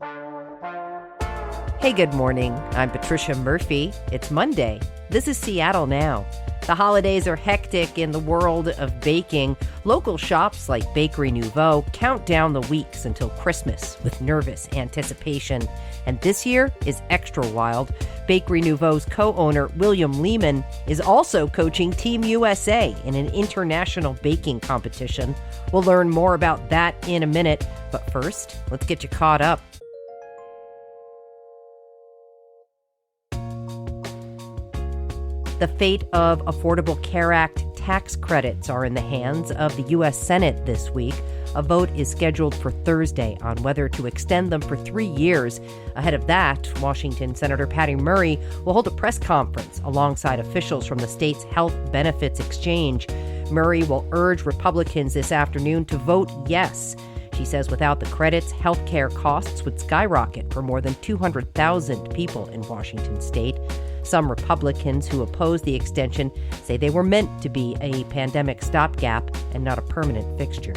Hey, good morning. I'm Patricia Murphy. It's Monday. This is Seattle Now. The holidays are hectic in the world of baking. Local shops like Bakery Nouveau count down the weeks until Christmas with nervous anticipation. And this year is extra wild. Bakery Nouveau's co-owner, William Leaman, is also coaching Team USA in an international baking competition. We'll learn more about that in a minute. But first, let's get you caught up. The fate of Affordable Care Act tax credits are in the hands of the U.S. Senate this week. A vote is scheduled for Thursday on whether to extend them for 3 years. Ahead of that, Washington Senator Patty Murray will hold a press conference alongside officials from the state's Health Benefits Exchange. Murray will urge Republicans this afternoon to vote yes. She says without the credits, health care costs would skyrocket for more than 200,000 people in Washington state. Some Republicans who oppose the extension say they were meant to be a pandemic stopgap and not a permanent fixture.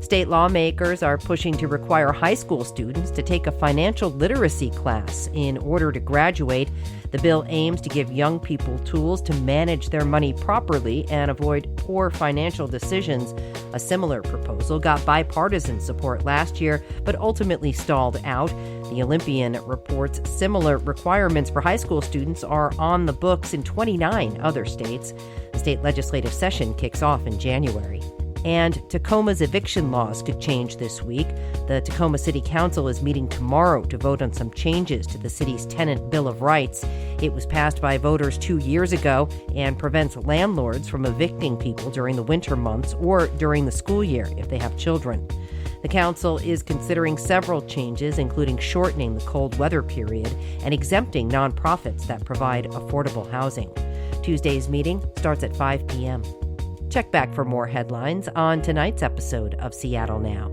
State lawmakers are pushing to require high school students to take a financial literacy class in order to graduate. The bill aims to give young people tools to manage their money properly and avoid poor financial decisions. A similar proposal got bipartisan support last year, but ultimately stalled out. The Olympian reports similar requirements for high school students are on the books in 29 other states. The state legislative session kicks off in January. And Tacoma's eviction laws could change this week. The Tacoma City Council is meeting tomorrow to vote on some changes to the city's Tenant Bill of Rights. It was passed by voters 2 years ago and prevents landlords from evicting people during the winter months or during the school year if they have children. The council is considering several changes, including shortening the cold weather period and exempting nonprofits that provide affordable housing. Tuesday's meeting starts at 5 p.m. Check back for more headlines on tonight's episode of Seattle Now.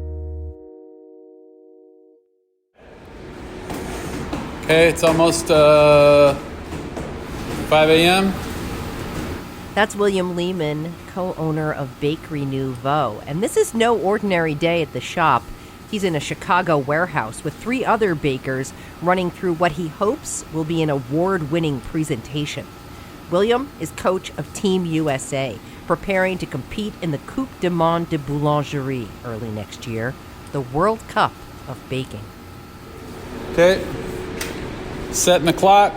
Okay, it's almost 5 a.m. That's William Leaman, co-owner of Bakery Nouveau. And this is no ordinary day at the shop. He's in a Chicago warehouse with 3 other bakers running through what he hopes will be an award-winning presentation. William is coach of Team USA, preparing to compete in the Coupe du Monde de Boulangerie early next year, the World Cup of baking. Okay, setting the clock.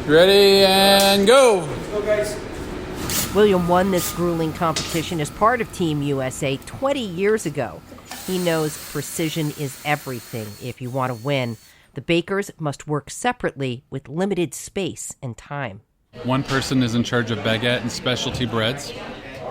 Ready and go. Let's go, guys. William won this grueling competition as part of Team USA 20 years ago. He knows precision is everything if you want to win. The bakers must work separately with limited space and time. One person is in charge of baguette and specialty breads.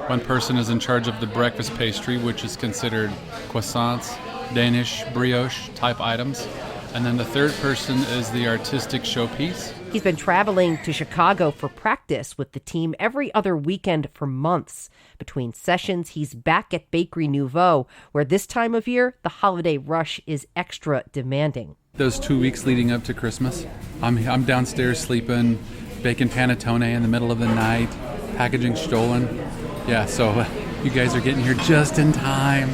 One person is in charge of the breakfast pastry, which is considered croissants, Danish, brioche type items. And then the third person is the artistic showpiece. He's been traveling to Chicago for practice with the team every other weekend for months. Between sessions, he's back at Bakery Nouveau, where this time of year, the holiday rush is extra demanding. Those 2 weeks leading up to Christmas, I'm downstairs sleeping, baking panettone in the middle of the night, packaging stolen. Yeah, so you guys are getting here just in time.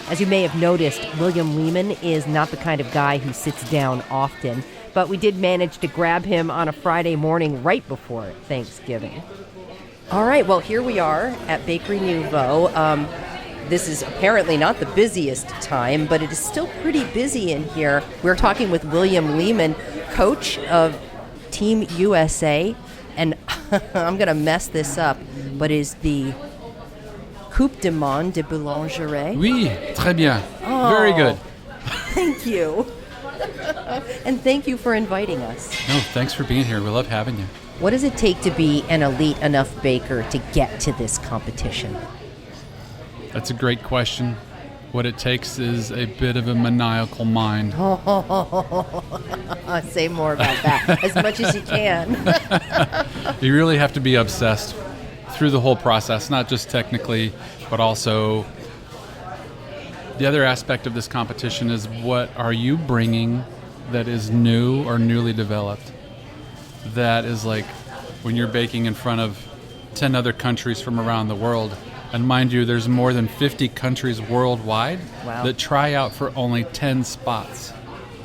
As you may have noticed, William Leaman is not the kind of guy who sits down often, but we did manage to grab him on a Friday morning right before Thanksgiving. All right, well, here we are at Bakery Nouveau. This is apparently not the busiest time, but it is still pretty busy in here. We're talking with William Leaman, coach of Team USA, and I'm going to mess this up, but is the Coupe du Monde de Boulangerie? Oui, très bien. Oh, very good. Thank you. And thank you for inviting us. No, thanks for being here. We love having you. What does it take to be an elite enough baker to get to this competition? That's a great question. What it takes is a bit of a maniacal mind. Say more about that, as much as you can. You really have to be obsessed through the whole process, not just technically, but also the other aspect of this competition is what are you bringing that is new or newly developed? That is like when you're baking in front of 10 other countries from around the world, And mind you, there's more than 50 countries worldwide Wow. that try out for only 10 spots.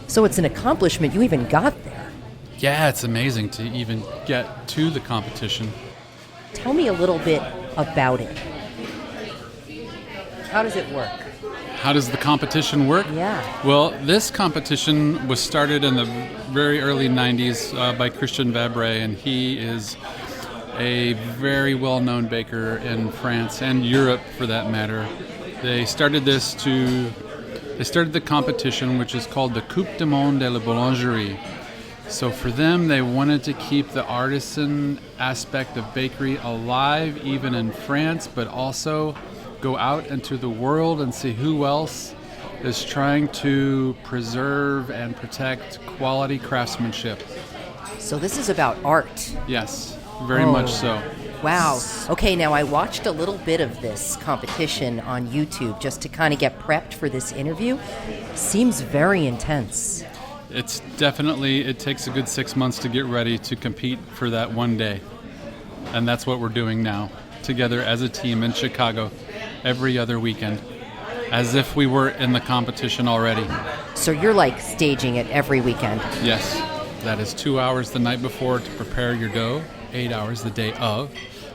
So it's an accomplishment you even got there. Yeah, it's amazing to even get to the competition. Tell me a little bit about it. How does it work? How does the competition work? Yeah. Well, this competition was started in the very early 90s by Christian Vabre, and he is a very well-known baker in France and Europe, for that matter. They started the competition, which is called the Coupe du Monde de la Boulangerie. So for them, they wanted to keep the artisan aspect of bakery alive, even in France, but also go out into the world and see who else is trying to preserve and protect quality craftsmanship. So this is about art. Yes, very much so. Wow. Okay, now I watched a little bit of this competition on YouTube just to kind of get prepped for this interview. Seems very intense. It's definitely, it takes a good 6 months to get ready to compete for that one day. And that's what we're doing now, together as a team in Chicago every other weekend, as if we were in the competition already. So you're like staging it every weekend. Yes, that is 2 hours the night before to prepare your dough, 8 hours the day of,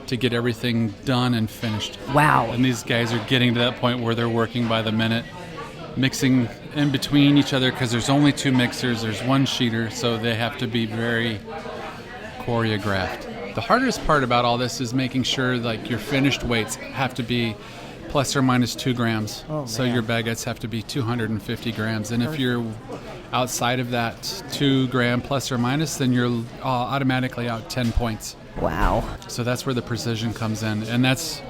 to get everything done and finished. Wow. And these guys are getting to that point where they're working by the minute, mixing in between each other, because there's only 2 mixers, there's 1 sheeter, so they have to be very choreographed. The hardest part about all this is making sure like your finished weights have to be plus or minus 2 grams. So your baguettes have to be 250 grams. And if you're outside of that 2 gram plus or minus, then you're automatically out 10 points. Wow. So that's where the precision comes in. And that's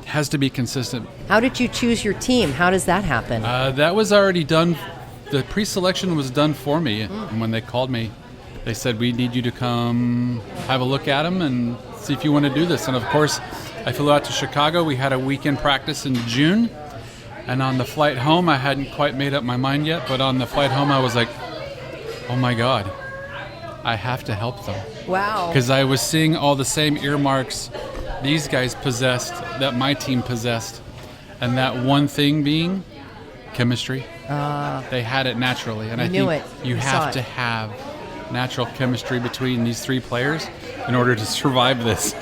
has to be consistent. How did you choose your team? How does that happen? That was already done. The pre-selection was done for me. And when they called me, they said, we need you to come have a look at them and see if you want to do this. And of course, I flew out to Chicago. We had a weekend practice in June. And on the flight home, I hadn't quite made up my mind yet. But on the flight home, I was like, oh my God, I have to help them. Wow. Because I was seeing all the same earmarks these guys possessed that my team possessed. And that one thing being chemistry. They had it naturally. And I think you have to have natural chemistry between these 3 players in order to survive this.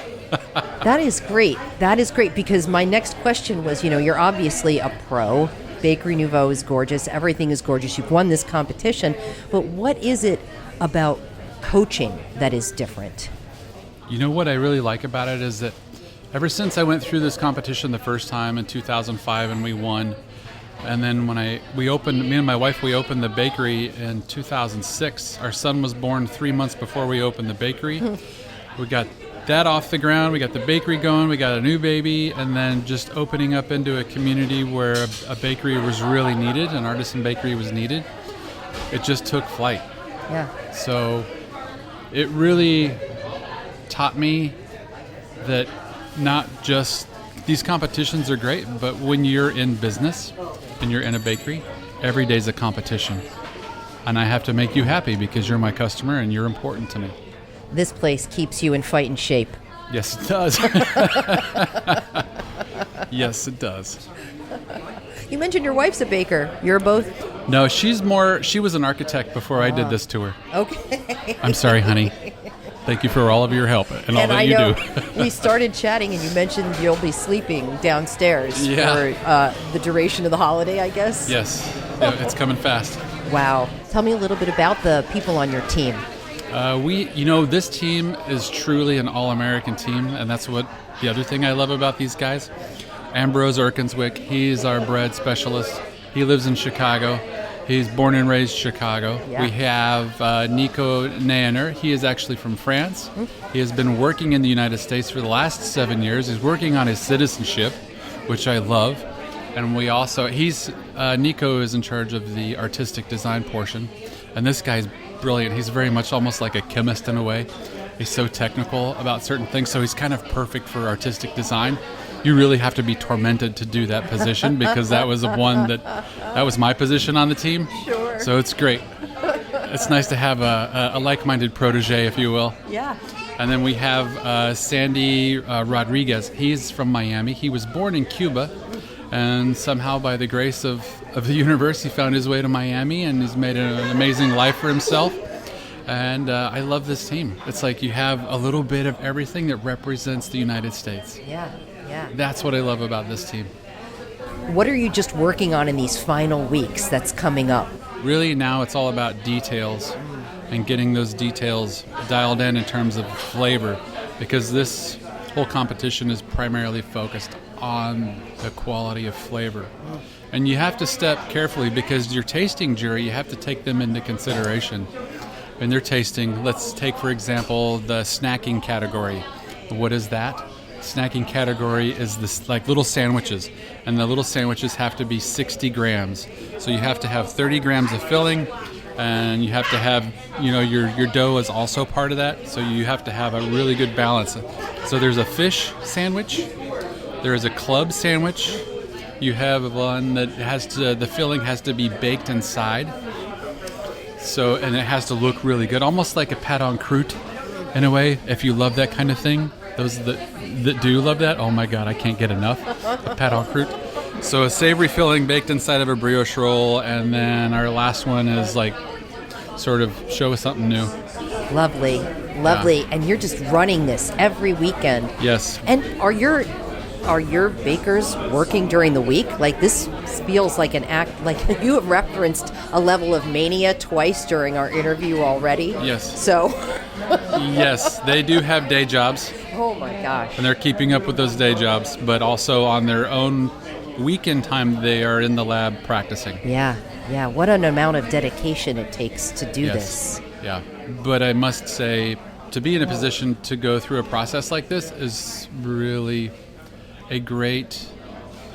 That is great. That is great, because my next question was, you're obviously a pro. Bakery Nouveau is gorgeous. Everything is gorgeous. You've won this competition. But what is it about coaching that is different? You know what I really like about it is that ever since I went through this competition the first time in 2005 and we won, and then when me and my wife, we opened the bakery in 2006. Our son was born 3 months before we opened the bakery. We got that off the ground. We got the bakery going. We got a new baby, and then just opening up into a community where a bakery was really needed, an artisan bakery was needed. It just took flight. Yeah. So it really taught me that not just these competitions are great, but when you're in business and you're in a bakery, every day's a competition. And I have to make you happy because you're my customer and you're important to me. This place keeps you in fighting shape. Yes, it does. Yes, it does. You mentioned your wife's a baker. You're both? No, she was an architect before I did this to her. Okay. I'm sorry, honey. Thank you for all of your help and all that you do. We started chatting and you mentioned you'll be sleeping downstairs for the duration of the holiday, I guess? Yes. Yeah, it's coming fast. Wow. Tell me a little bit about the people on your team. This team is truly an all-American team, and that's what the other thing I love about these guys. Ambrose Erkenswick, he's our bread specialist. He lives in Chicago. He's born and raised Chicago. Yeah. We have Nico Nayaner. He is actually from France. He has been working in the United States for the last 7 years. He's working on his citizenship, which I love. And we also, Nico is in charge of the artistic design portion. And this guy's brilliant. He's very much almost like a chemist in a way. He's so technical about certain things, so he's kind of perfect for artistic design. You really have to be tormented to do that position because that was that was my position on the team. Sure. So it's great. It's nice to have a like-minded protege, if you will. Yeah. And then we have Sandy Rodriguez. He's from Miami. He was born in Cuba, and somehow by the grace of the universe, he found his way to Miami, and he's made an amazing life for himself. And I love this team. It's like you have a little bit of everything that represents the United States. Yeah. That's what I love about this team. What are you just working on in these final weeks that's coming up? Really, now it's all about details and getting those details dialed in terms of flavor, because this whole competition is primarily focused on the quality of flavor. And you have to step carefully, because your tasting jury, you have to take them into consideration. And they're tasting, let's take, for example, the snacking category. What is that? Snacking category is this, like, little sandwiches, and the little sandwiches have to be 60 grams. So you have to have 30 grams of filling, and you have to have, your dough is also part of that. So you have to have a really good balance. So there's a fish sandwich, there is a club sandwich, you have one that the filling has to be baked inside. So, and it has to look really good, almost like a pâte en croûte in a way, if you love that kind of thing. Those that do love that, oh my God, I can't get enough. A pâte en croûte. So a savory filling baked inside of a brioche roll, and then our last one is like sort of show us something new. Lovely. Yeah. And you're just running this every weekend. Yes. And are your bakers working during the week? Like, this feels like an act, like you have referenced a level of mania twice during our interview already. Yes. So. Yes, they do have day jobs. Oh my gosh. And they're keeping up with those day jobs, but also on their own weekend time, they are in the lab practicing. Yeah. What an amount of dedication it takes to do this. Yeah. But I must say, to be in a position to go through a process like this is really a great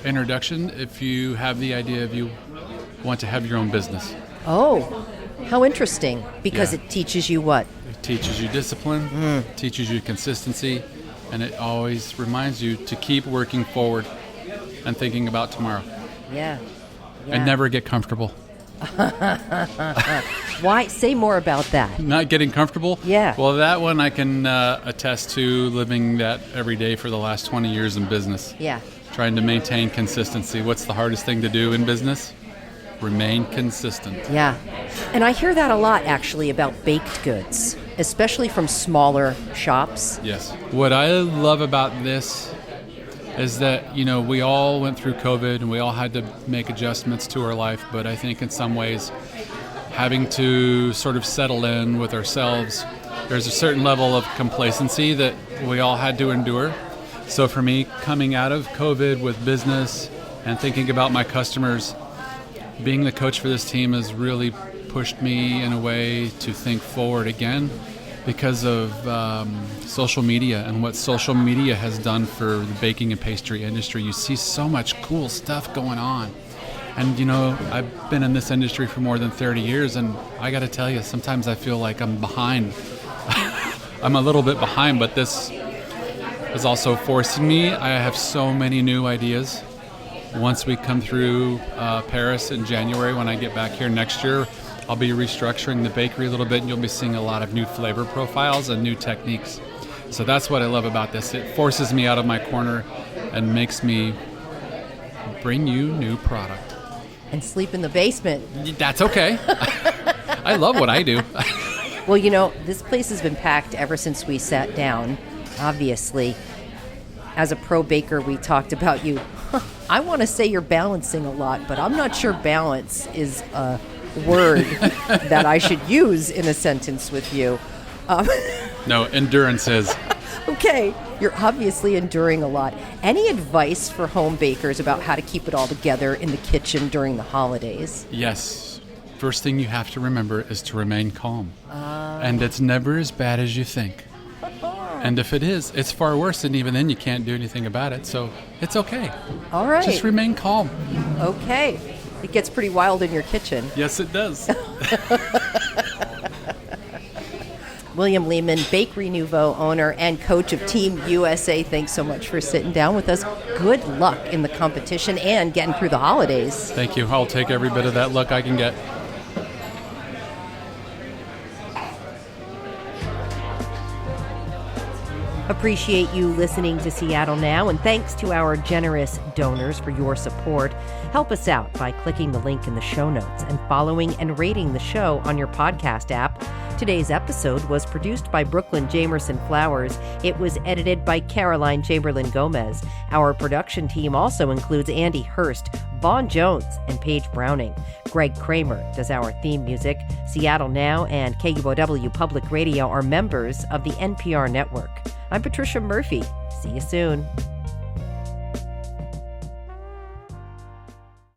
introduction if you have the idea of you want to have your own business. Oh, how interesting. Because it teaches you what? It teaches you discipline, teaches you consistency, and it always reminds you to keep working forward and thinking about tomorrow. Yeah. And never get comfortable. Why? Say more about that. Not getting comfortable? Yeah. Well, that one I can attest to, living that every day for the last 20 years in business. Yeah. Trying to maintain consistency. What's the hardest thing to do in business? Remain consistent. Yeah. And I hear that a lot, actually, about baked goods, especially from smaller shops. Yes. What I love about this is that, we all went through COVID and we all had to make adjustments to our life, but I think in some ways having to sort of settle in with ourselves, there's a certain level of complacency that we all had to endure. So for me, coming out of COVID with business and thinking about my customers, being the coach for this team has really pushed me in a way to think forward again, because of social media and what social media has done for the baking and pastry industry. You see so much cool stuff going on. And, I've been in this industry for more than 30 years, and I got to tell you, sometimes I feel like I'm behind. I'm a little bit behind, but this is also forcing me. I have so many new ideas. Once we come through Paris in January, when I get back here next year, I'll be restructuring the bakery a little bit, and you'll be seeing a lot of new flavor profiles and new techniques. So that's what I love about this. It forces me out of my corner and makes me bring you new product. And sleep in the basement. That's okay. I love what I do. Well, this place has been packed ever since we sat down, obviously. As a pro baker, we talked about you. I want to say you're balancing a lot, but I'm not sure balance is a word that I should use in a sentence with you. No, endurance is. Okay, you're obviously enduring a lot. Any advice for home bakers about how to keep it all together in the kitchen during the holidays? Yes. First thing you have to remember is to remain calm. And it's never as bad as you think. And if it is, it's far worse, and even then you can't do anything about it. So it's okay. All right. Just remain calm. Okay. It gets pretty wild in your kitchen. Yes, it does. William Leaman, Bakery Nouveau owner and coach of Team USA, thanks so much for sitting down with us. Good luck in the competition and getting through the holidays. Thank you. I'll take every bit of that luck I can get. Appreciate you listening to Seattle Now, and thanks to our generous donors for your support. Help us out by clicking the link in the show notes and following and rating the show on your podcast app. Today's episode was produced by Brooklyn Jamerson Flowers. It was edited by Caroline Chamberlain Gomez. Our production team also includes Andy Hurst, Vaughn Jones, and Paige Browning. Greg Kramer does our theme music. Seattle Now and KUOW Public Radio are members of the NPR network. I'm Patricia Murphy. See you soon.